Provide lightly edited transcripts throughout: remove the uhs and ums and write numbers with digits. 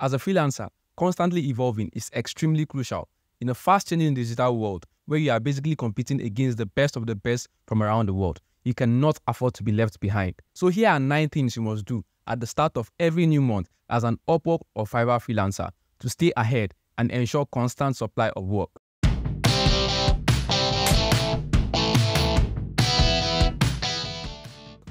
As a freelancer, constantly evolving is extremely crucial in a fast-changing digital world where you are basically competing against the best of the best from around the world. You cannot afford to be left behind. So here are 9 things you must do at the start of every new month as an Upwork or Fiverr freelancer to stay ahead and ensure constant supply of work.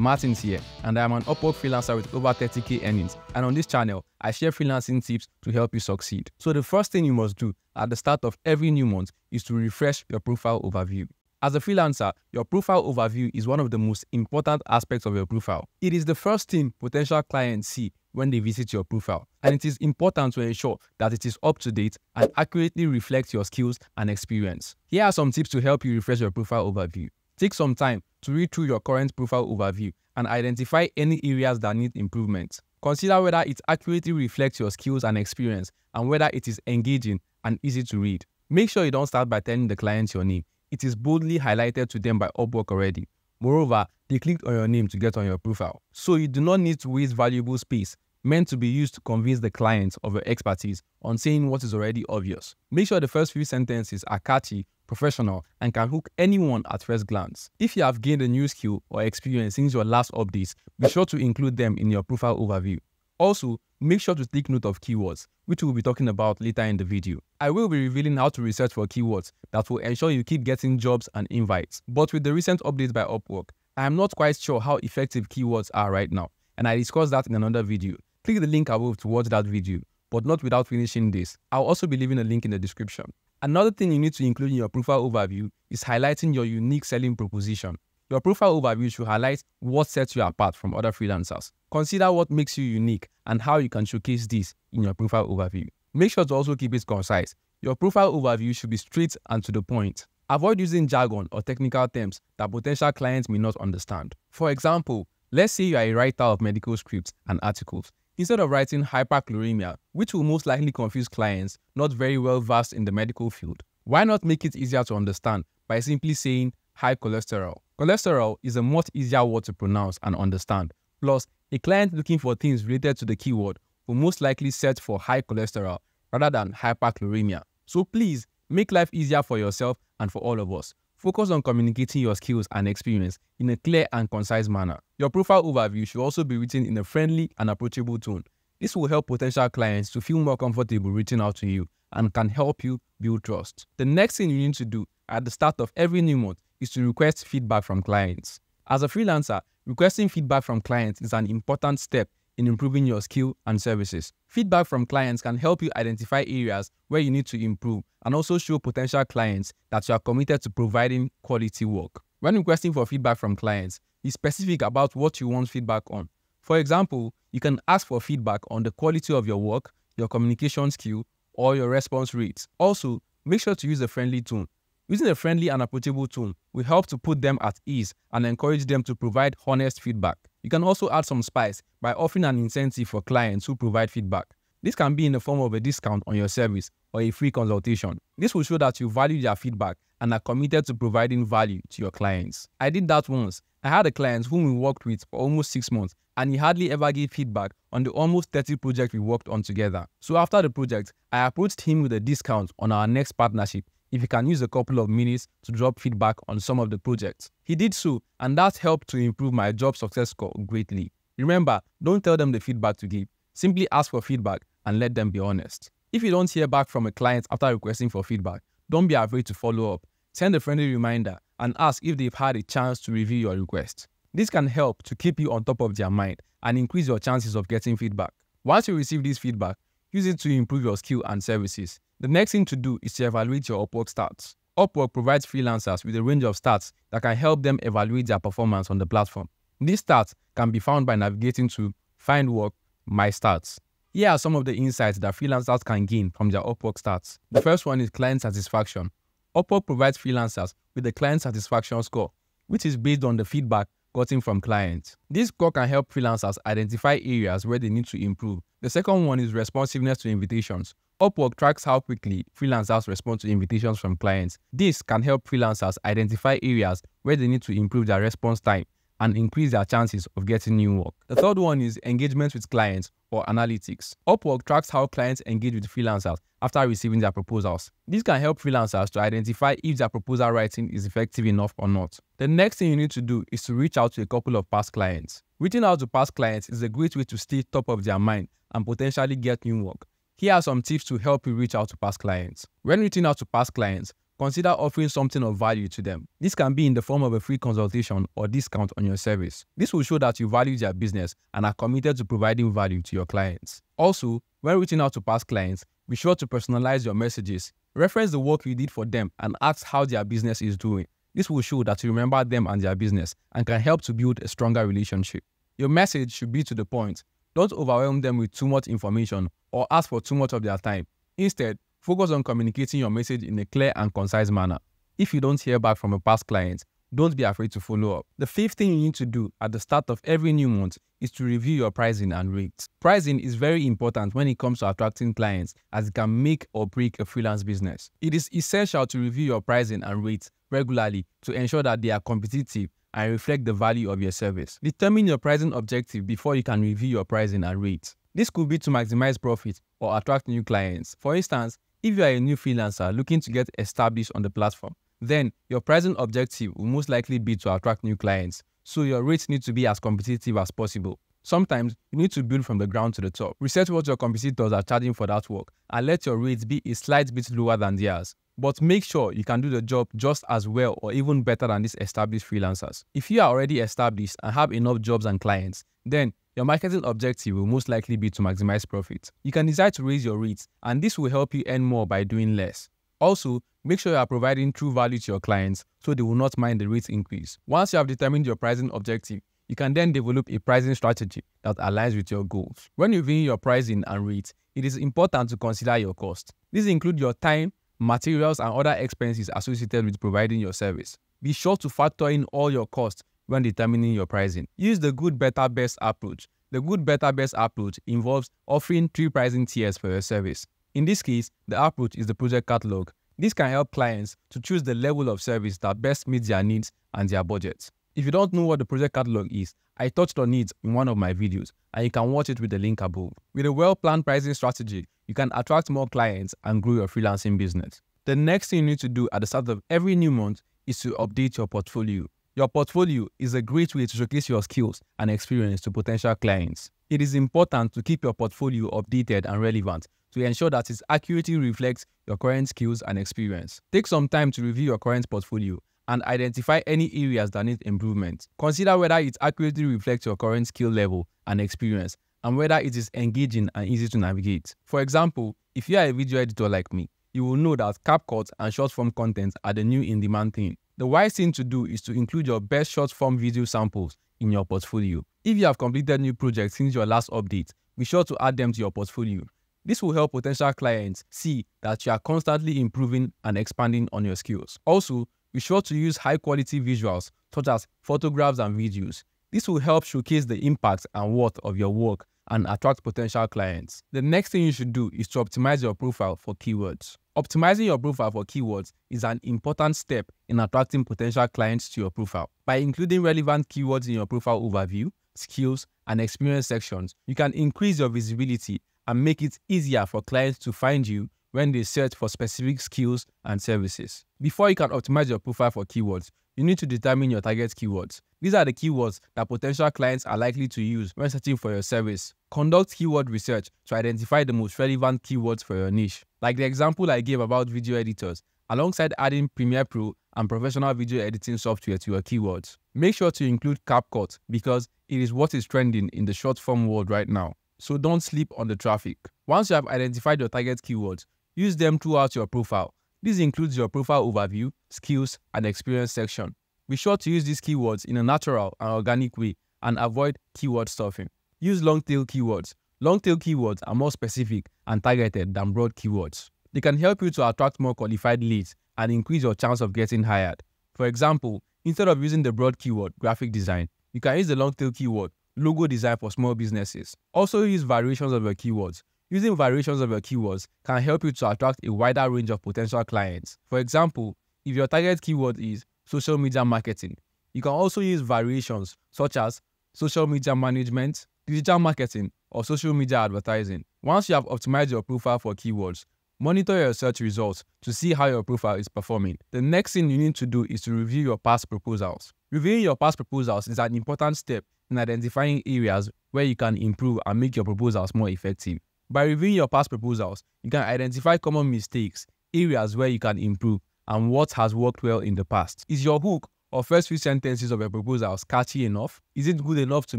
Martin's here, and I am an Upwork freelancer with over 30k earnings, and on this channel, I share freelancing tips to help you succeed. So the first thing you must do at the start of every new month is to refresh your profile overview. As a freelancer, your profile overview is one of the most important aspects of your profile. It is the first thing potential clients see when they visit your profile, and it is important to ensure that it is up to date and accurately reflects your skills and experience. Here are some tips to help you refresh your profile overview. Take some time to read through your current profile overview and identify any areas that need improvement. Consider whether it accurately reflects your skills and experience and whether it is engaging and easy to read. Make sure you don't start by telling the client your name. It is boldly highlighted to them by Upwork already. Moreover, they clicked on your name to get on your profile. So you do not need to waste valuable space meant to be used to convince the client of your expertise on saying what is already obvious. Make sure the first few sentences are catchy, professional, and can hook anyone at first glance. If you have gained a new skill or experience since your last updates, be sure to include them in your profile overview. Also, make sure to take note of keywords, which we'll be talking about later in the video. I will be revealing how to research for keywords that will ensure you keep getting jobs and invites. But with the recent updates by Upwork, I am not quite sure how effective keywords are right now, and I discussed that in another video. Click the link above to watch that video, but not without finishing this. I'll also be leaving a link in the description. Another thing you need to include in your profile overview is highlighting your unique selling proposition. Your profile overview should highlight what sets you apart from other freelancers. Consider what makes you unique and how you can showcase this in your profile overview. Make sure to also keep it concise. Your profile overview should be straight and to the point. Avoid using jargon or technical terms that potential clients may not understand. For example, let's say you are a writer of medical scripts and articles. Instead of writing hyperchloremia, which will most likely confuse clients not very well versed in the medical field, why not make it easier to understand by simply saying high cholesterol? Cholesterol is a much easier word to pronounce and understand. Plus, a client looking for things related to the keyword will most likely search for high cholesterol rather than hyperchloremia. So please, make life easier for yourself and for all of us. Focus on communicating your skills and experience in a clear and concise manner. Your profile overview should also be written in a friendly and approachable tone. This will help potential clients to feel more comfortable reaching out to you and can help you build trust. The next thing you need to do at the start of every new month is to request feedback from clients. As a freelancer, requesting feedback from clients is an important step in improving your skill and services. Feedback from clients can help you identify areas where you need to improve and also show potential clients that you are committed to providing quality work. When requesting for feedback from clients, be specific about what you want feedback on. For example, you can ask for feedback on the quality of your work, your communication skill, or your response rates. Also, make sure to use a friendly tone. Using a friendly and approachable tone will help to put them at ease and encourage them to provide honest feedback. You can also add some spice by offering an incentive for clients who provide feedback. This can be in the form of a discount on your service or a free consultation. This will show that you value their feedback and are committed to providing value to your clients. I did that once. I had a client whom we worked with for almost 6 months, and he hardly ever gave feedback on the almost 30 projects we worked on together. So after the project, I approached him with a discount on our next partnership if he can use a couple of minutes to drop feedback on some of the projects. He did so, and that helped to improve my job success score greatly. Remember, don't tell them the feedback to give. Simply ask for feedback and let them be honest. If you don't hear back from a client after requesting for feedback, don't be afraid to follow up. Send a friendly reminder and ask if they've had a chance to review your request. This can help to keep you on top of their mind and increase your chances of getting feedback. Once you receive this feedback, use it to improve your skill and services. The next thing to do is to evaluate your Upwork stats. Upwork provides freelancers with a range of stats that can help them evaluate their performance on the platform. These stats can be found by navigating to Find Work, My Stats. Here are some of the insights that freelancers can gain from their Upwork stats. The first one is client satisfaction. Upwork provides freelancers with a client satisfaction score, which is based on the feedback gotten from clients. This score can help freelancers identify areas where they need to improve. The second one is responsiveness to invitations. Upwork tracks how quickly freelancers respond to invitations from clients. This can help freelancers identify areas where they need to improve their response time and increase their chances of getting new work. The third one is engagement with clients or analytics. Upwork tracks how clients engage with freelancers after receiving their proposals. This can help freelancers to identify if their proposal writing is effective enough or not. The next thing you need to do is to reach out to a couple of past clients. Reaching out to past clients is a great way to stay top of their mind and potentially get new work. Here are some tips to help you reach out to past clients. When reaching out to past clients, consider offering something of value to them. This can be in the form of a free consultation or discount on your service. This will show that you value their business and are committed to providing value to your clients. Also, when reaching out to past clients, be sure to personalize your messages. Reference the work you did for them and ask how their business is doing. This will show that you remember them and their business and can help to build a stronger relationship. Your message should be to the point. Don't overwhelm them with too much information or ask for too much of their time. Instead, focus on communicating your message in a clear and concise manner. If you don't hear back from a past client, don't be afraid to follow up. The fifth thing you need to do at the start of every new month is to review your pricing and rates. Pricing is very important when it comes to attracting clients, as it can make or break a freelance business. It is essential to review your pricing and rates regularly to ensure that they are competitive and reflect the value of your service. Determine your pricing objective before you can review your pricing and rates. This could be to maximize profit or attract new clients. For instance, if you are a new freelancer looking to get established on the platform, then your pricing objective will most likely be to attract new clients, so your rates need to be as competitive as possible. Sometimes you need to build from the ground to the top. Research what your competitors are charging for that work and let your rates be a slight bit lower than theirs. But make sure you can do the job just as well or even better than these established freelancers. If you are already established and have enough jobs and clients, then your marketing objective will most likely be to maximize profit. You can decide to raise your rates, and this will help you earn more by doing less. Also, make sure you are providing true value to your clients so they will not mind the rate increase. Once you have determined your pricing objective, you can then develop a pricing strategy that aligns with your goals. When reviewing your pricing and rates, it is important to consider your cost. These include your time, materials, and other expenses associated with providing your service. Be sure to factor in all your costs when determining your pricing. Use the good, better, best approach. The good, better, best approach involves offering 3 pricing tiers for your service. In this case, the approach is the project catalog. This can help clients to choose the level of service that best meets their needs and their budgets. If you don't know what the project catalog is, I touched on it in one of my videos, and you can watch it with the link above. With a well-planned pricing strategy, you can attract more clients and grow your freelancing business. The next thing you need to do at the start of every new month is to update your portfolio. Your portfolio is a great way to showcase your skills and experience to potential clients. It is important to keep your portfolio updated and relevant to ensure that it accurately reflects your current skills and experience. Take some time to review your current portfolio and identify any areas that need improvement. Consider whether it accurately reflects your current skill level and experience, and whether it is engaging and easy to navigate. For example, if you are a video editor like me, you will know that CapCut and short-form content are the new in-demand thing. The wise thing to do is to include your best short-form video samples in your portfolio. If you have completed new projects since your last update, be sure to add them to your portfolio. This will help potential clients see that you are constantly improving and expanding on your skills. Also, be sure to use high-quality visuals such as photographs and videos. This will help showcase the impact and worth of your work and attract potential clients. The next thing you should do is to optimize your profile for keywords. Optimizing your profile for keywords is an important step in attracting potential clients to your profile. By including relevant keywords in your profile overview, skills, and experience sections, you can increase your visibility and make it easier for clients to find you when they search for specific skills and services. Before you can optimize your profile for keywords, you need to determine your target keywords. These are the keywords that potential clients are likely to use when searching for your service. Conduct keyword research to identify the most relevant keywords for your niche. Like the example I gave about video editors, alongside adding Premiere Pro and professional video editing software to your keywords. Make sure to include CapCut because it is what is trending in the short-form world right now. So don't sleep on the traffic. Once you have identified your target keywords, use them throughout your profile. This includes your profile overview, skills, and experience section. Be sure to use these keywords in a natural and organic way and avoid keyword stuffing. Use long-tail keywords. Long-tail keywords are more specific and targeted than broad keywords. They can help you to attract more qualified leads and increase your chance of getting hired. For example, instead of using the broad keyword graphic design, you can use the long-tail keyword logo design for small businesses. Also use variations of your keywords. Using variations of your keywords can help you to attract a wider range of potential clients. For example, if your target keyword is social media marketing, You can also use variations such as social media management, digital marketing, or social media advertising. Once you have optimized your profile for keywords, monitor your search results to see how your profile is performing. The next thing you need to do is to review your past proposals. Reviewing your past proposals is an important step in identifying areas where you can improve and make your proposals more effective. By reviewing your past proposals, you can identify common mistakes, areas where you can improve, and what has worked well in the past. Is your hook or first few sentences of your proposals catchy enough? Is it good enough to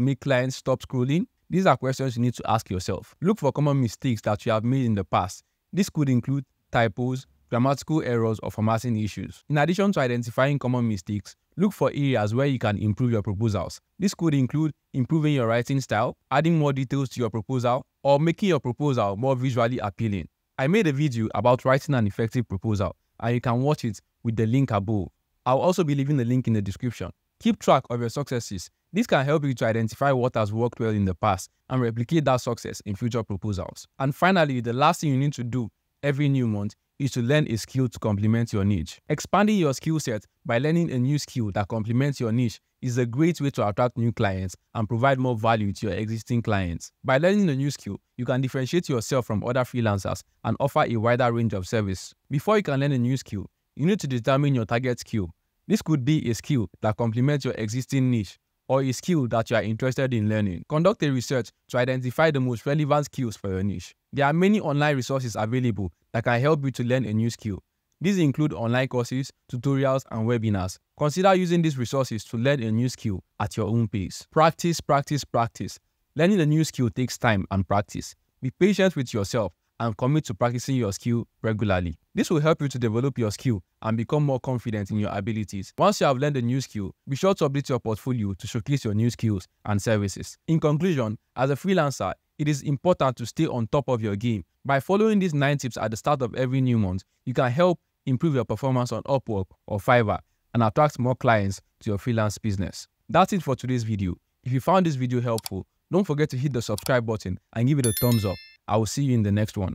make clients stop scrolling? These are questions you need to ask yourself. Look for common mistakes that you have made in the past. This could include typos, grammatical errors, or formatting issues. In addition to identifying common mistakes, look for areas where you can improve your proposals. This could include improving your writing style, adding more details to your proposal, or making your proposal more visually appealing. I made a video about writing an effective proposal, and you can watch it with the link above. I'll also be leaving the link in the description. Keep track of your successes. This can help you to identify what has worked well in the past and replicate that success in future proposals. And finally, the last thing you need to do every new month is to learn a skill to complement your niche. Expanding your skill set by learning a new skill that complements your niche is a great way to attract new clients and provide more value to your existing clients. By learning a new skill, you can differentiate yourself from other freelancers and offer a wider range of service. Before you can learn a new skill, you need to determine your target skill. This could be a skill that complements your existing niche or a skill that you are interested in learning. Conduct a research to identify the most relevant skills for your niche. There are many online resources available that can help you to learn a new skill. These include online courses, tutorials, and webinars. Consider using these resources to learn a new skill at your own pace. Practice, practice, practice. Learning a new skill takes time and practice. Be patient with yourself and commit to practicing your skill regularly. This will help you to develop your skill and become more confident in your abilities. Once you have learned a new skill, be sure to update your portfolio to showcase your new skills and services. In conclusion, as a freelancer, it is important to stay on top of your game. By following these 9 tips at the start of every new month, you can help improve your performance on Upwork or Fiverr and attract more clients to your freelance business. That's it for today's video. If you found this video helpful, don't forget to hit the subscribe button and give it a thumbs up. I will see you in the next one.